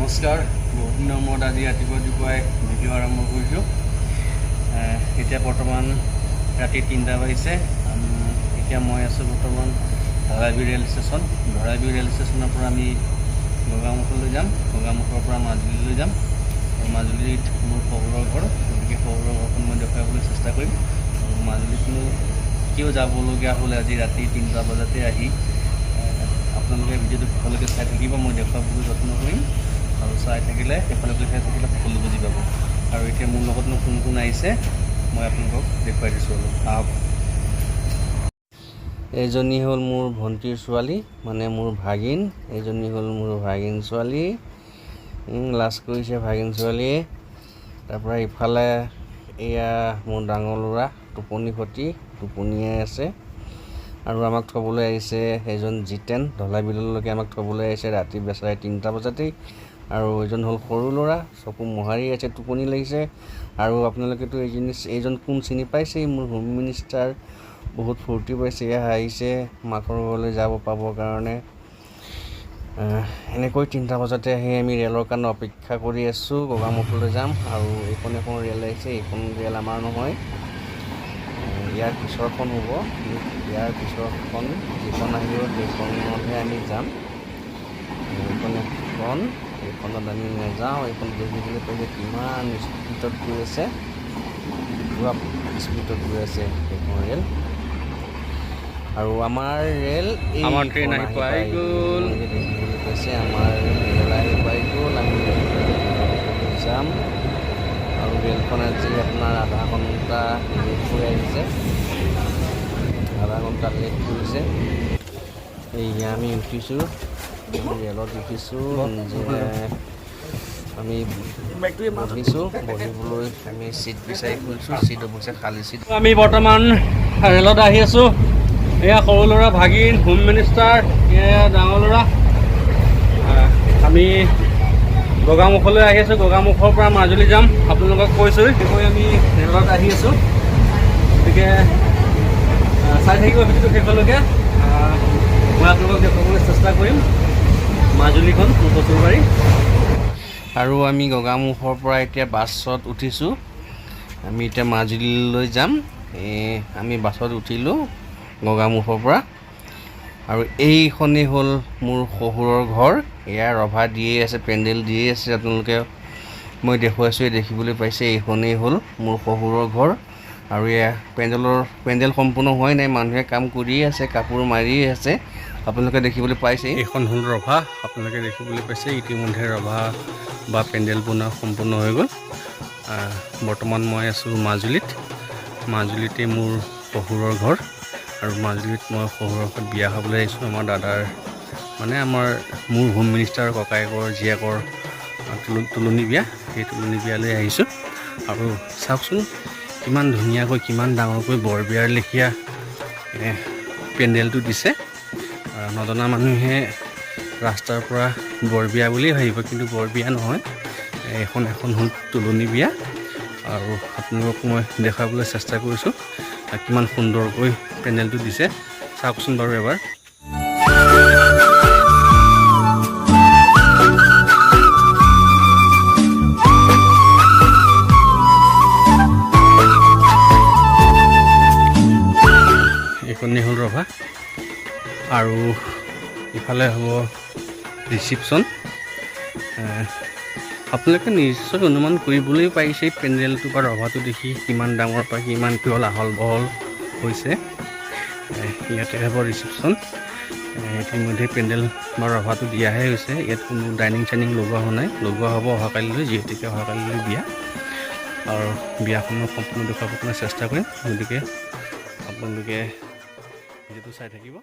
নমস্কাৰ বহুত দিনৰ মূৰত আজি ৰাতিপুৱাই ভিডিঅ' আৰম্ভ কৰিছোঁ। এতিয়া বৰ্তমান ৰাতি 3টা বাজিছে। এতিয়া মই আছোঁ বৰ্তমান ধৰাইবি ৰেল ষ্টেচন। ধৰাইবি ৰেল ষ্টেচনৰ পৰা আমি গোগামুখলৈ যাম, গোগামুখৰ পৰা মাজুলীলৈ যাম আৰু মাজুলীত মোৰ শহুৰৰ ঘৰ, গতিকে শহুৰৰ ঘৰখন মই দেখুৱাবলৈ চেষ্টা কৰিম। আৰু মাজুলীতনো কিয় যাবলগীয়া হ'ল আজি ৰাতি 3টা বজাতে আহি, আপোনালোকে ভিডিঅ'টো শেষলৈকে চাই থাকিব, মই দেখুৱাবলৈ যত্ন কৰিম আৰু চাই থাকিলে শেষলৈকে চাই থাকিলে সকলো বুজি পাব। আৰু এতিয়া মোৰ লগতনো কোন কোন আহিছে মই আপোনালোকক দেখুৱাই দিছোঁ অলপ আহক। এইজনী হ'ল মোৰ ভণ্টিৰ ছোৱালী, মানে মোৰ ভাগিন। এইজনী হ'ল মোৰ ভাগিন ছোৱালী, লাজ কৰিছে ভাগিন ছোৱালীয়ে। তাৰপৰা ইফালে এয়া মোৰ ডাঙৰ ল'ৰা টোপনি খতি টোপনিয়াই আছে। আৰু আমাক থ'বলৈ আহিছে এজন জিতেন, ধলাবিললৈকে আমাক থ'বলৈ আহিছে ৰাতি বেচাৰে 3টা বজাতেই। আৰু এইজন হ'ল সৰু ল'ৰা, চকু মোহাৰি আছে, টোপনি লাগিছে। আৰু আপোনালোকেতো এইজন কোন চিনি পাইছেই, মোৰ হোম মিনিষ্টাৰ। বহুত ফূৰ্তি পাইছে, এয়া আহিছে মাকৰ ঘৰলৈ যাব পাবৰ কাৰণে। এনেকৈ 3টা বজাতে আহি আমি ৰেলৰ কাৰণে অপেক্ষা কৰি আছোঁ, গোগামুখলৈ যাম। আৰু এইখন এখন ৰেল আহিছে, এইখন ৰেল আমাৰ নহয়, ইয়াৰ পিছৰখন হ'ব। ইয়াৰ পিছৰখন যিখন আহিব সেইখনতহে আমি যাম। এইখনত আমি নাযাওঁ। এইখন দেখিবলৈ পাইছে কিমান স্পীডত গৈ আছে, পুৰা স্পীডত গৈ আছে সেইখন ৰেল। আৰু আমাৰ ৰেল আমাৰ ট্ৰেইন আহি পাই গ'ল। দেখিবলৈ পাইছে আমাৰ ৰেল আহি পাই গ'ল। আমি যাম। আৰু ৰেলখন আজি আপোনাৰ আধা ঘণ্টা লেট হৈ আহিছে, আধা ঘণ্টা লেট কৰিছে। এয়া আমি উঠিছোঁ, ৰেলত উঠিছোঁ, আমি বহিছোঁ। বহিবলৈ আমি চিট বিচাৰি ফুৰিছোঁ, চিট অৱশ্যে খালী চিট। আমি বৰ্তমান ৰেলত আহি আছোঁ। এয়া সৰু ল'ৰা ভাগিন, হোম মিনিষ্টাৰ, এয়া ডাঙৰ ল'ৰা। আমি গোগামুখলৈ আহি আছোঁ, গোগামুখৰ পৰা মাজুলী যাম। আপোনালোকক কৈছোঁ সেইকৈ আমি ৰেলত আহি আছোঁ, গতিকে চাই থাকিব ভিডিঅ'টো শেষলৈকে। মই আপোনালোকক দেখুৱাবলৈ চেষ্টা কৰিম মাজুলীখন, কচুৰবাৰী। আৰু আমি গোগামুখৰ পৰা এতিয়া বাছত উঠিছোঁ, আমি এতিয়া মাজুলীলৈ যাম। আমি বাছত উঠিলোঁ গোগামুখৰ পৰা। আৰু এইখনেই হ'ল মোৰ শহুৰৰ ঘৰ। এয়া ৰভা দিয়েই আছে, পেণ্ডেল দিয়েই আছে, আপোনালোকে মই দেখুৱাইছোঁ, দেখিবলৈ পাইছে। এইখনেই হ'ল মোৰ শহুৰৰ ঘৰ। আৰু এয়া পেণ্ডেল সম্পূৰ্ণ হোৱাই নাই, মানুহে কাম কৰিয়ে আছে, কাপোৰ মাৰিয়ে আছে, আপোনালোকে দেখিবলৈ পাইছে। এইখন হ'ল ৰভা, আপোনালোকে দেখিবলৈ পাইছে। ইতিমধ্যে ৰভা বা পেণ্ডেল বনোৱা সম্পূৰ্ণ হৈ গ'ল। বৰ্তমান মই আছোঁ মাজুলীত। মাজুলীতে মোৰ শহুৰৰ ঘৰ। আৰু মাজুলীত মই শহুৰৰ ঘৰত বিয়া খাবলৈ আহিছোঁ। আমাৰ দাদাৰ, মানে মোৰ হোম মিনিষ্টাৰৰ ককায়েকৰ জীয়েকৰ তুলনি বিয়া, সেই তুলনি বিয়ালৈ আহিছোঁ। আৰু চাওকচোন কিমান ধুনীয়াকৈ, কিমান ডাঙৰকৈ বৰ বিয়াৰ লেখীয়া পেণ্ডেলটো দিছে। নজনা মানুহে ৰাস্তাৰ পৰা বৰ বিয়া বুলিয়েই ভাবিব, কিন্তু বৰ বিয়া নহয়, এখন হ'ল তুলনি বিয়া। আৰু আপোনালোকক মই দেখুৱাবলৈ চেষ্টা কৰিছোঁ কিমান সুন্দৰকৈ পেণ্ডেলটো দিছে। চাওকচোন বাৰু এবাৰ। এইখনেই হ'ল ৰভা। আৰু ইফালে হ'ব ৰিচিপশ্যন। আপোনালোকে নিশ্চয় অনুমান কৰিবলৈ পাৰিছে পেণ্ডেলটো বা ৰভাটো দেখি কিমান ডাঙৰ বা কিমান কিহল আহল বহল হৈছে। ইয়াতে হ'ব ৰিচিপশ্যন। ইতিমধ্যে পেণ্ডেল বা ৰভাটো দিয়াহে হৈছে। ইয়াত কোনো ডাইনিং চাইনিং লগোৱা হোৱা নাই, লগোৱা হ'ব অহাকালিলৈ, যিহেতুকে অহাকালিলৈ বিয়া। আৰু বিয়াখনৰ সম্পূৰ্ণ দেখুৱাবৰ কাৰণে চেষ্টা কৰিম, গতিকে আপোনালোকে ভিডিঅ'টো চাই থাকিব।